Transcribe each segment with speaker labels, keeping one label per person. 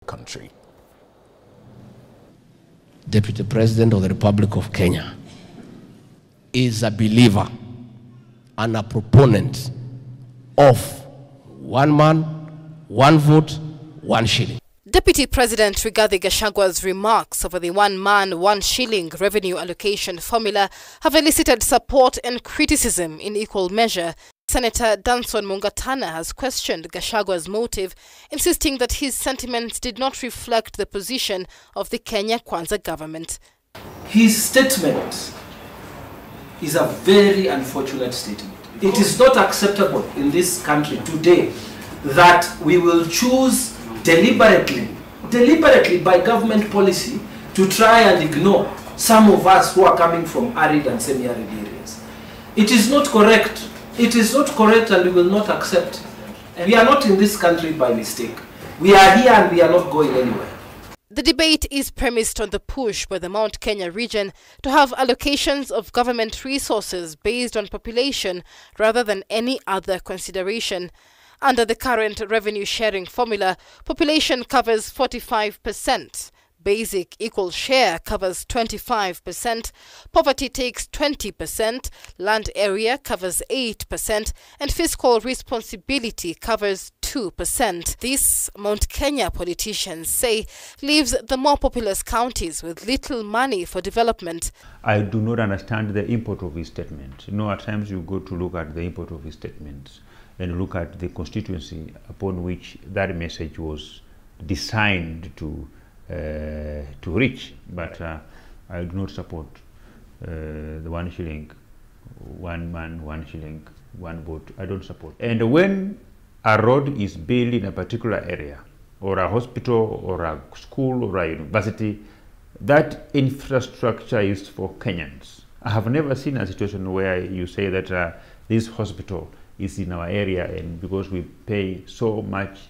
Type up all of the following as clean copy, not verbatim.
Speaker 1: country.
Speaker 2: Deputy President of the Republic of Kenya is a believer and a proponent of one man, one vote, one shilling.
Speaker 3: Deputy President Rigathi Gachagwa's remarks over the one man, one shilling revenue allocation formula have elicited support and criticism in equal measure. Senator Danson Mungatana has questioned Gachagwa's motive, insisting that his sentiments did not reflect the position of the Kenya Kwanza government.
Speaker 4: His statement is a very unfortunate statement. It is not acceptable in this country today that we will choose deliberately by government policy to try and ignore some of us who are coming from arid and semi-arid areas. It is not correct. It is not correct, and we will not accept. And we are not in this country by mistake. We are here and we are not going anywhere.
Speaker 3: The debate is premised on the push by the Mount Kenya region to have allocations of government resources based on population rather than any other consideration. Under the current revenue sharing formula, population covers 45%. Basic equal share covers 25%, poverty takes 20%, land area covers 8%, and fiscal responsibility covers 2%. This, Mount Kenya politicians say, leaves the more populous counties with little money for development.
Speaker 5: I do not understand the import of his statement. You know, at times you go to look at the import of his statements and look at the constituency upon which that message was designed to reach, but I do not support the one shilling, one man, one shilling, one vote. I don't support. And when a road is built in a particular area, or a hospital, or a school, or a university, that infrastructure is for Kenyans. I have never seen a situation where you say that this hospital is in our area, and because we pay so much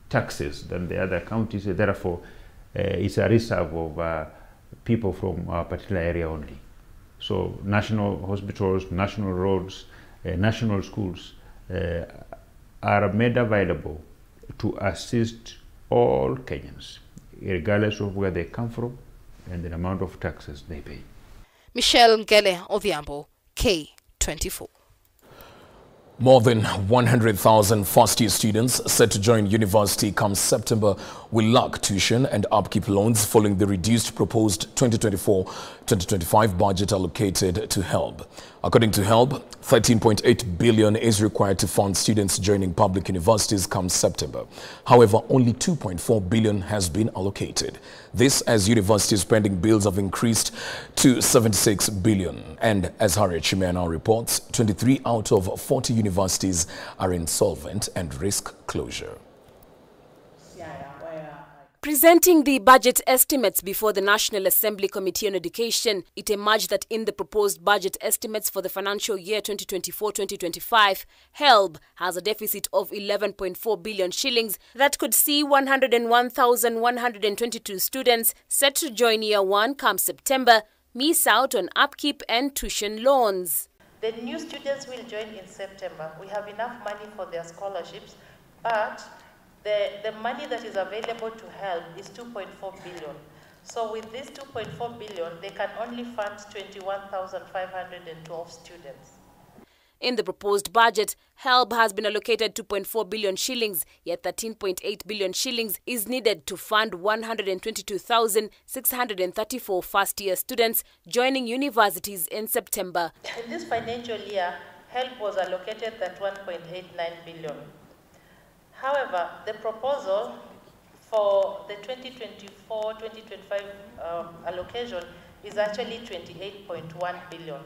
Speaker 5: taxes than the other counties, therefore it's a reserve of people from our particular area only. So national hospitals, national roads, national schools are made available to assist all Kenyans, regardless of where they come from and the amount of taxes they pay.
Speaker 3: Michelle Ngele Odhiambo, K24.
Speaker 1: More than 100,000 first-year students set to join university come September will lack tuition and upkeep loans following the reduced proposed 2024-2025 budget allocated to HELB. According to HELB, 13.8 billion is required to fund students joining public universities come September. However, only 2.4 billion has been allocated. This as university spending bills have increased to 76 billion. And as Harriet Shimea now reports, 23 out of 40 universities are insolvent and risk closure.
Speaker 6: Presenting the budget estimates before the National Assembly Committee on Education, it emerged that in the proposed budget estimates for the financial year 2024-2025, HELB has a deficit of 11.4 billion shillings that could see 101,122 students set to join Year 1 come September miss out on upkeep and tuition loans.
Speaker 7: The new students will join in September. We have enough money for their scholarships, but the money that is available to HELB is 2.4 billion. So with this 2.4 billion, they can only fund 21,512 students.
Speaker 6: In the proposed budget, HELB has been allocated 2.4 billion shillings, yet 13.8 billion shillings is needed to fund 122,634 first-year students joining universities in September.
Speaker 7: In this financial year, HELB was allocated that 1.89 billion. However, the proposal for the 2024-2025 allocation is actually 28.1 billion.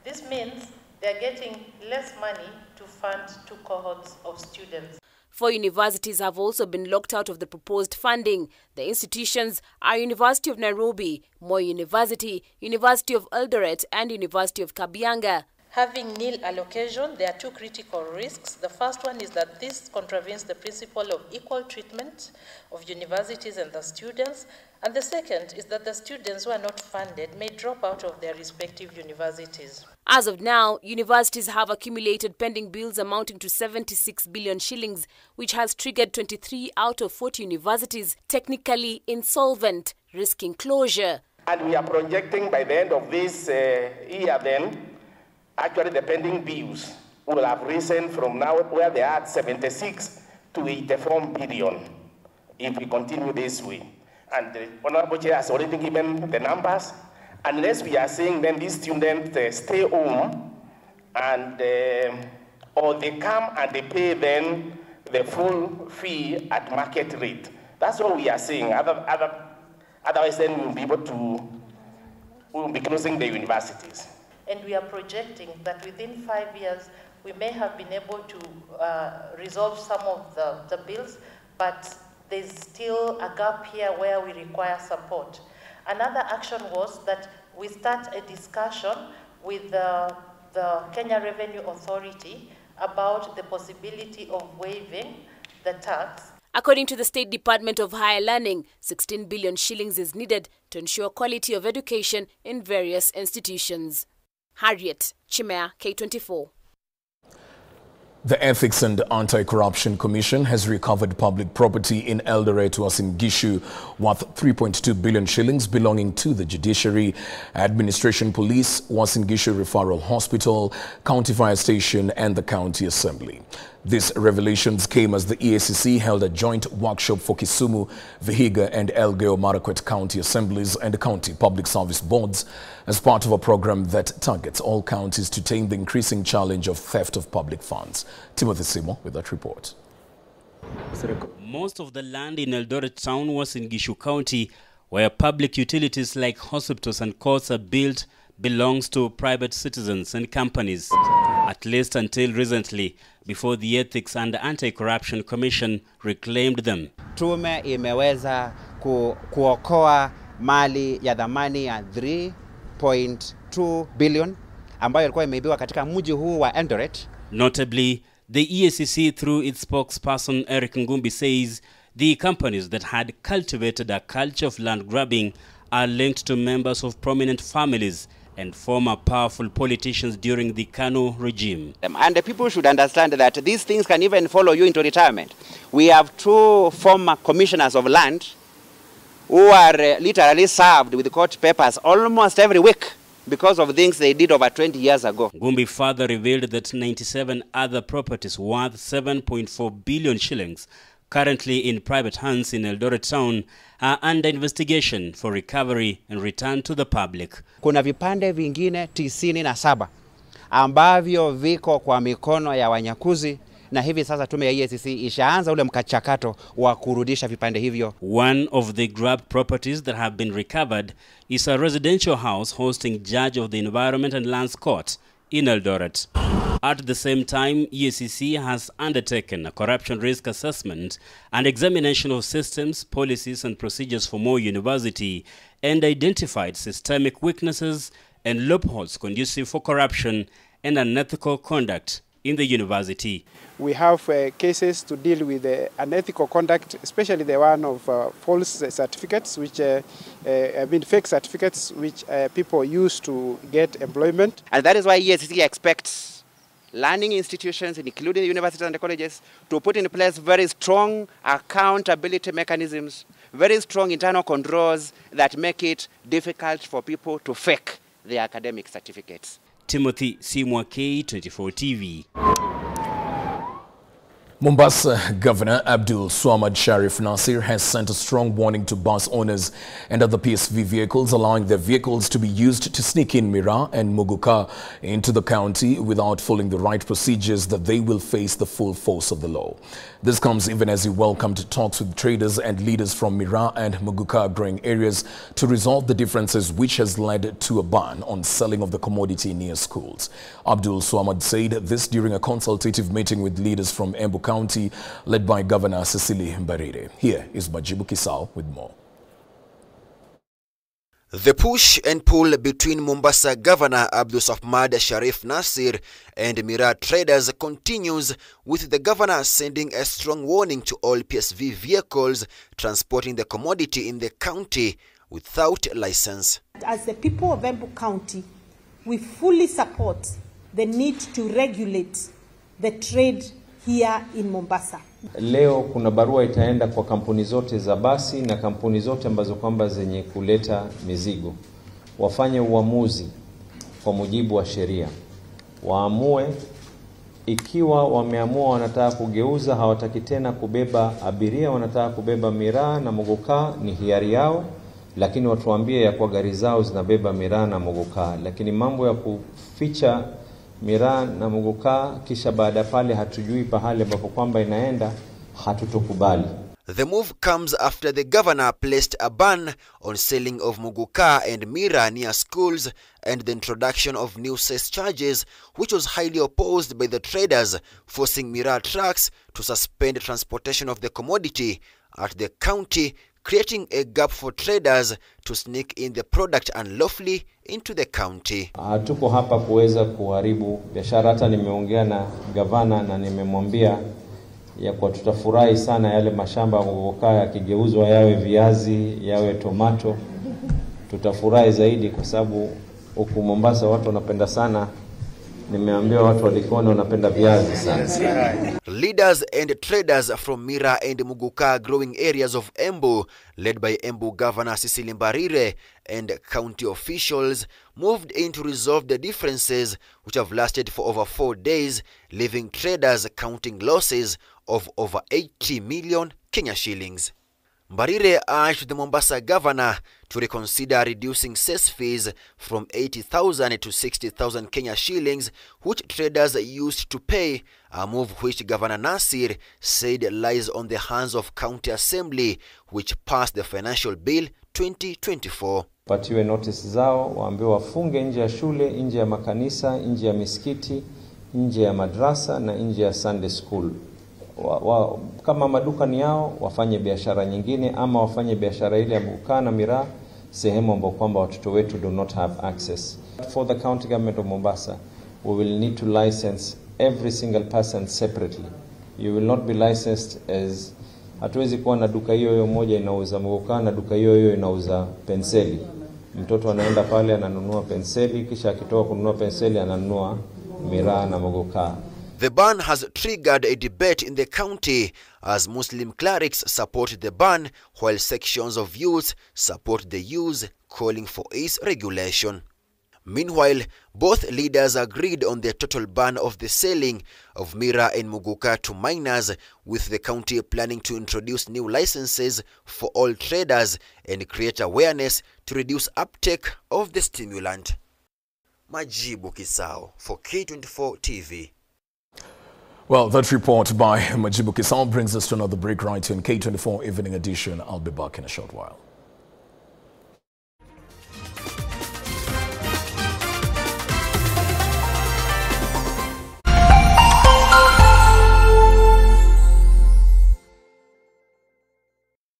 Speaker 7: This means they're getting less money to fund 2 cohorts of students.
Speaker 6: 4 universities have also been locked out of the proposed funding. The institutions are University of Nairobi, Moi University, University of Eldoret and University of Kabianga.
Speaker 7: Having nil allocation, there are two critical risks. The first one is that this contravenes the principle of equal treatment of universities and the students. And the second is that the students who are not funded may drop out of their respective universities.
Speaker 6: As of now, universities have accumulated pending bills amounting to 76 billion shillings, which has triggered 23 out of 40 universities technically insolvent, risking closure.
Speaker 8: And we are projecting by the end of this year then, actually the pending bills will have risen from now where they are at 76 to 84 billion if we continue this way. And the Honorable Chair has already given the numbers. Unless we are seeing then these students stay home and or they come and they pay then the full fee at market rate. That's what we are seeing. Otherwise then we'll be closing the universities.
Speaker 7: And we are projecting that within 5 years, we may have been able to resolve some of the bills, but there's still a gap here where we require support. Another action was that we start a discussion with the Kenya Revenue Authority about the possibility of waiving the tax.
Speaker 6: According to the State Department of Higher Learning, 16 billion shillings is needed to ensure quality of education in various institutions. Harriet Chimea, K24.
Speaker 1: The Ethics and Anti-Corruption Commission has recovered public property in Eldoret Uasin Gishu worth 3.2 billion shillings belonging to the Judiciary, Administration Police, Uasin Gishu Referral Hospital, County Fire Station and the County Assembly. These revelations came as the EACC held a joint workshop for Kisumu, Vihiga and Elgeyo Marakwet County Assemblies and County Public Service Boards as part of a program that targets all counties to tame the increasing challenge of theft of public funds. Timothy Simo with that report.
Speaker 9: Most of the land in Eldoret town was in Gishu County, where public utilities like hospitals and courts are built, belongs to private citizens and companies, at least until recently, before the Ethics and Anti-Corruption Commission reclaimed them.
Speaker 10: Tume imeweza kuokoa mali ya dhamani ya 3.2 billion ambayo ilikuwa imeibiwa katika mji huu wa Eldoret.
Speaker 9: Notably, the EACC through its spokesperson Eric Ngumbi says the companies that had cultivated a culture of land grabbing are linked to members of prominent families and former powerful politicians during the Kanu regime.
Speaker 10: And the people should understand that these things can even follow you into retirement. We have 2 former commissioners of land who are literally served with court papers almost every week because of things they did over 20 years ago.
Speaker 9: Ngumbi further revealed that 97 other properties worth 7.4 billion shillings currently in private hands in Eldoret town are under investigation for recovery and return to the public.
Speaker 10: Kuna vipande vingine 97 ambavyo viko kwa mikono ya wanyakuzi, na hivi sasa tume ya EACC ishaanza ule mkachakato wa kurudisha vipande hivyo.
Speaker 9: One of the grabbed properties that have been recovered is a residential house hosting Judge of the Environment and Lands Court in Eldoret. At the same time, EACC has undertaken a corruption risk assessment and examination of systems, policies and procedures for Moi University and identified systemic weaknesses and loopholes conducive for corruption and unethical conduct in the university.
Speaker 11: We have cases to deal with unethical conduct, especially the one of false certificates, which fake certificates, which people use to get employment.
Speaker 10: And that is why EACC expects learning institutions, including the universities and the colleges, to put in place very strong accountability mechanisms, very strong internal controls that make it difficult for people to fake their academic certificates.
Speaker 9: Timothy Simwa, K24 TV.
Speaker 1: Mombasa Governor Abdul Swamad Sharif Nasir has sent a strong warning to bus owners and other PSV vehicles, allowing their vehicles to be used to sneak in Mira and Muguka into the county without following the right procedures, that they will face the full force of the law. This comes even as he welcomed talks with traders and leaders from Mira and Muguka growing areas to resolve the differences, which has led to a ban on selling of the commodity near schools. Abdul Swamad said this during a consultative meeting with leaders from Embu County led by Governor Cecily Mbarire. Here is Majibu Kisao with more.
Speaker 12: The push and pull between Mombasa Governor Abdulsahmad Sharif Nasir and Miraa traders continues, with the governor sending a strong warning to all PSV vehicles transporting the commodity in the county without license.
Speaker 13: As the people of Embu County, we fully support the need to regulate the trade here in Mombasa.
Speaker 14: Leo kuna barua itaenda kwa kampuni zote za basi na kampuni zote ambazo kwamba zenye kuleta mizigo. Wafanye uamuzi kwa mujibu wa sheria. Waamue ikiwa wameamua wanataka kugeuza, hawataki tena kubeba abiria, wanataka kubeba miraa na mogokaa, ni hiari yao, lakini watuambie ya kwa gari zao zinabeba miraa na mogokaa. Lakini mambo ya kuficha miraa na mogokaa kisha baada pale hatujui pahali ambapo kwamba inaenda, hatutokubali.
Speaker 12: The move comes after the governor placed a ban on selling of muguka and miraa near schools and the introduction of new cess charges, which was highly opposed by the traders, forcing miraa trucks to suspend transportation of the commodity at the county, creating a gap for traders to sneak in the product unlawfully into the county.
Speaker 14: Tuko hapa kuweza kuharibu biashara. Hata nimeongea na gavana na nimemwambia ya kwa tutafurahi sana yale mashamba mogokaa yakigeuzwa yawe viazi, yawe tomato. Tutafurahi zaidi kwa sababu huku Mombasa watu wanapenda sana. Nimeambia watu walikuwa wanapenda viazi sana.
Speaker 12: Leaders and traders from Miraa and Muguka growing areas of Embu, led by Embu Governor Cecily Mbarire and county officials, moved in to resolve the differences, which have lasted for over 4 days, leaving traders counting losses of over 80 million Kenya shillings. Mbarire urged the Mombasa Governor to reconsider reducing cess fees from 80,000 to 60,000 Kenya shillings, which traders used to pay, a move which Governor Nasir said lies on the hands of County Assembly, which passed the Financial Bill 2024.
Speaker 14: Patiwe notice zao, waambiwe wafunge nje ya shule, nje ya makanisa, nje ya misikiti, nje ya madrasa na nje ya Sunday school. Kama maduka ni yao, wafanye biashara nyingine ama wafanye biashara ile ya muguka na miraa sehemu ambapo kwamba watoto wetu do not have access. For the county government of Mombasa, we will need to license every single person separately. You will not be licensed as, hatuwezi kuwa na duka hiyo moja inauza muguka na duka hiyo inauza penseli. Mtoto anaenda pale ananunua penseli, kisha akitoka kununua penseli ananunua miraa na muguka.
Speaker 12: The ban has triggered a debate in the county as Muslim clerics support the ban while sections of youth support the use, calling for its regulation. Meanwhile, both leaders agreed on the total ban of the selling of miraa and muguka to minors, with the county planning to introduce new licenses for all traders and create awareness to reduce uptake of the stimulant. Majibu Kisao for K24 TV.
Speaker 1: Well, that report by Majibu Kisao brings us to another break right here in K24 Evening Edition. I'll be back in a short while.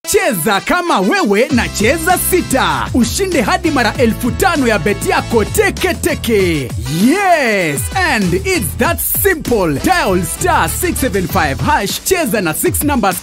Speaker 15: Cheza kama wewe na cheza sita. Ushinde hadi mara 5,000 ya beti yako teke teke. Yes, and it's that simple. Dial *675#, cheza na 6 numbers.